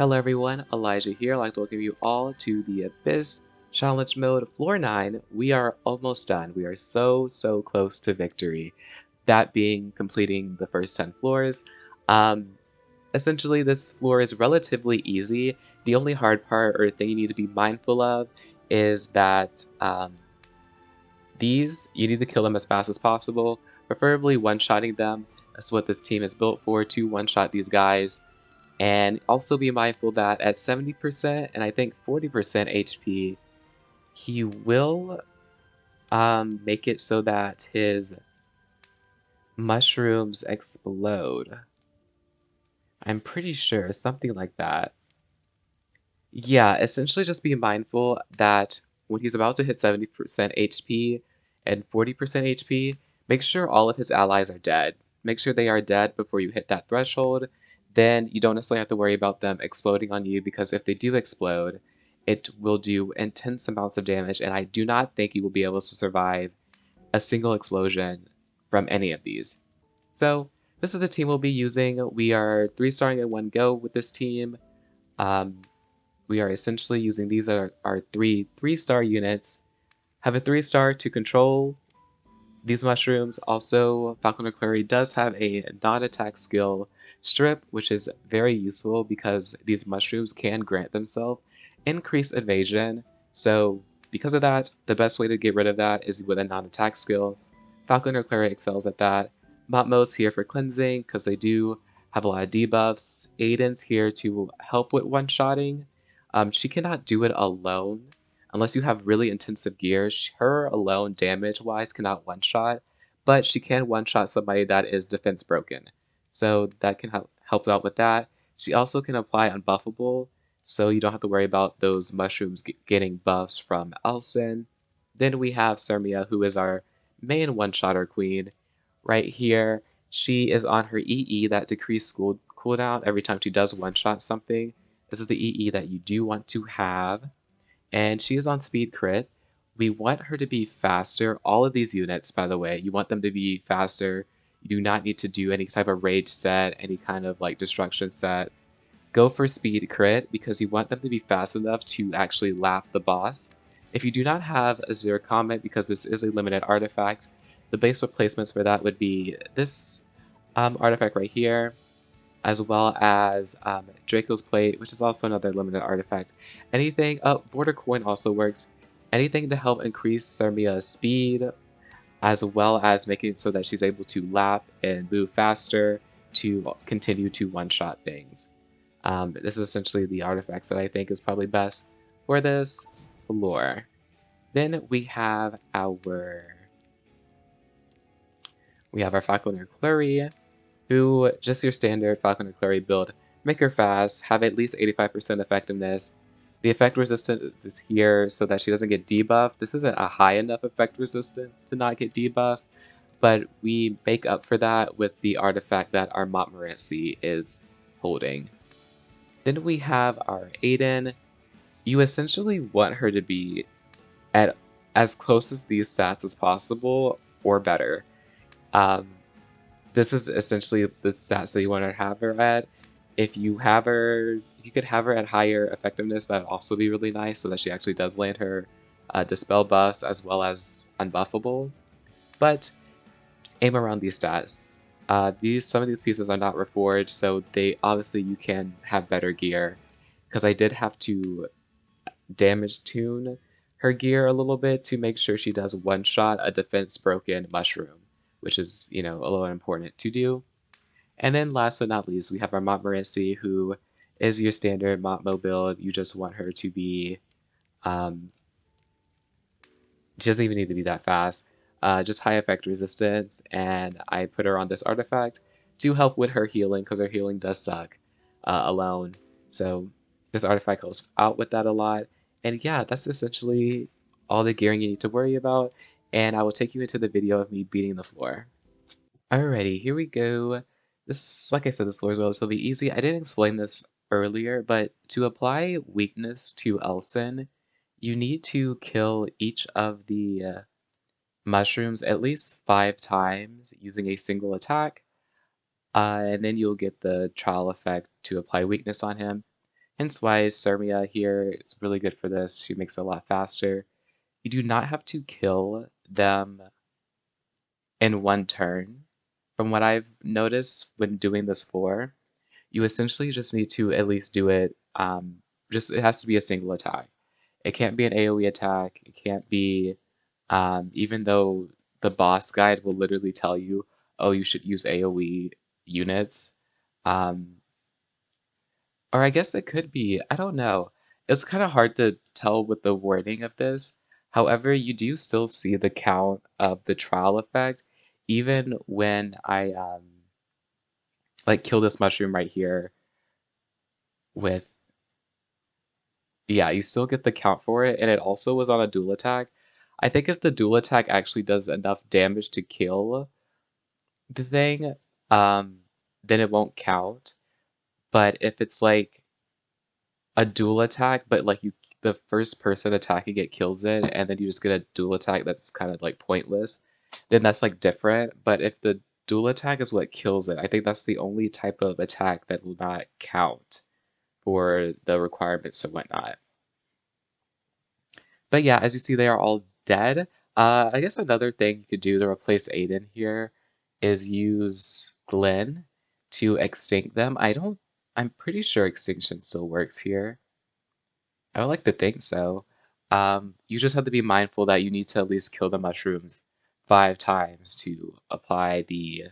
Hello everyone, Elijah here. I'd like to welcome you all to the Abyss Challenge Mode Floor 9. We are almost done. We are so close to victory. That being completing the first 10 floors. Essentially this floor is relatively easy. The only hard part or thing you need to be mindful of is that these, you need to kill them as fast as possible, preferably one-shotting them. That's what this team is built for, to one-shot these guys. And also be mindful that at 70% and I think 40% HP, he will make it so that his mushrooms explode. I'm pretty sure, something like that. Yeah, essentially just be mindful that when he's about to hit 70% HP and 40% HP, make sure all of his allies are dead. Make sure they are dead before you hit that threshold. Then you don't necessarily have to worry about them exploding on you, because if they do explode, it will do intense amounts of damage, and I do not think you will be able to survive a single explosion from any of these. So this is the team we'll be using. We are 3-starring in one go with this team. We are essentially using, these are our three-star units. Have a 3-star to control these mushrooms. Also, FKluri does have a non-attack skill, Strip, which is very useful because these mushrooms can grant themselves increased evasion. So because of that, the best way to get rid of that is with a non-attack skill. FKluri excels at that. Montmo's here for cleansing because they do have a lot of debuffs. Adin's here to help with one-shotting. She cannot do it alone unless you have really intensive gear. Her alone, damage-wise, cannot one-shot, but she can one-shot somebody that is defense broken. So that can help out with that. She also can apply Unbuffable, so you don't have to worry about those mushrooms getting buffs from Elson. Then we have Cermia, who is our main one-shotter queen. Right here, she is on her EE that decreases cooldown every time she does one-shot something. This is the EE that you do want to have. And she is on speed crit. We want her to be faster. All of these units, by the way, you want them to be faster. You do not need to do any type of rage set, any kind of like destruction set. Go for speed crit because you want them to be fast enough to actually lap the boss. If you do not have a Zero Comet, because this is a limited artifact, the base replacements for that would be this artifact right here, as well as Draco's Plate, which is also another limited artifact. Anything, Border Coin also works. Anything to help increase Cermia's speed, as well as making it so that she's able to lap and move faster to continue to one-shot things. This is essentially the artifacts that I think is probably best for this floor. Then we have our FKluri, who, just your standard FKluri build, make her fast, have at least 85% effectiveness. The effect resistance is here so that she doesn't get debuffed. This isn't a high enough effect resistance to not get debuffed, but we make up for that with the artifact that our Montmo is holding. Then we have our Adin. You essentially want her to be at as close as these stats as possible, or better. This is essentially the stats that you want to have her at. If you could have her at higher effectiveness, that would also be really nice, so that she actually does land her Dispel buffs as well as Unbuffable. But aim around these stats. Some of these pieces are not reforged, so obviously you can have better gear. Because I did have to damage tune her gear a little bit to make sure she does one-shot a defense broken mushroom, which is, a little important to do. And then last but not least, we have our Montmo, who is your standard Montmo build. You just want her to be, she doesn't even need to be that fast, just high effect resistance, and I put her on this artifact to help with her healing, because her healing does suck alone. So this artifact goes out with that a lot. And yeah, that's essentially all the gearing you need to worry about, and I will take you into the video of me beating the floor. Alrighty, here we go. This, like I said, this floor is relatively easy. I didn't explain this earlier, but to apply weakness to Elson, you need to kill each of the mushrooms at least 5 times using a single attack, and then you'll get the trial effect to apply weakness on him. Hence why Cermia here is really good for this. She makes it a lot faster. You do not have to kill them in one turn. From what I've noticed when doing this floor, you essentially just need to at least do it, it has to be a single attack. It can't be an AoE attack. It can't be, even though the boss guide will literally tell you, oh, you should use AoE units. Or I guess it could be, I don't know. It's kind of hard to tell with the wording of this. However, you do still see the count of the trial effect, even when I like kill this mushroom right here with, yeah, you still get the count for it, and it also was on a dual attack. I think if the dual attack actually does enough damage to kill the thing, then it won't count. But if it's like a dual attack, but like the first person attacking it kills it, and then you just get a dual attack that's kind of like pointless, then that's like different. But if the dual attack is what kills it, I think that's the only type of attack that will not count for the requirements and whatnot. But yeah, as you see, they are all dead. I guess another thing you could do to replace Adin here is use Glenn to extinct them. I'm pretty sure extinction still works here. I would like to think so. You just have to be mindful that you need to at least kill the mushrooms 5 times to apply the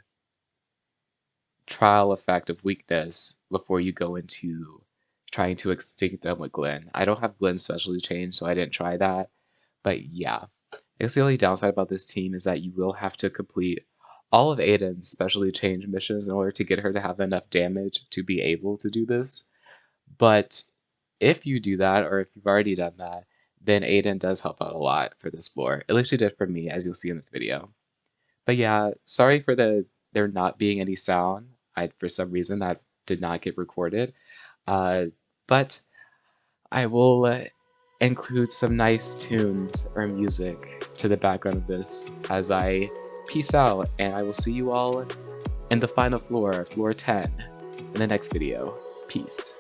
trial effect of weakness before you go into trying to extinct them with Glenn. I don't have Glenn's specialty change, so I didn't try that. But yeah, I guess the only downside about this team is that you will have to complete all of Adin's specialty change missions in order to get her to have enough damage to be able to do this. But if you do that, or if you've already done that, then Adin does help out a lot for this floor. At least she did for me, as you'll see in this video. But yeah, sorry for there not being any sound. For some reason, that did not get recorded. But I will include some nice tunes or music to the background of this as I peace out, and I will see you all in the final floor, floor 10, in the next video. Peace.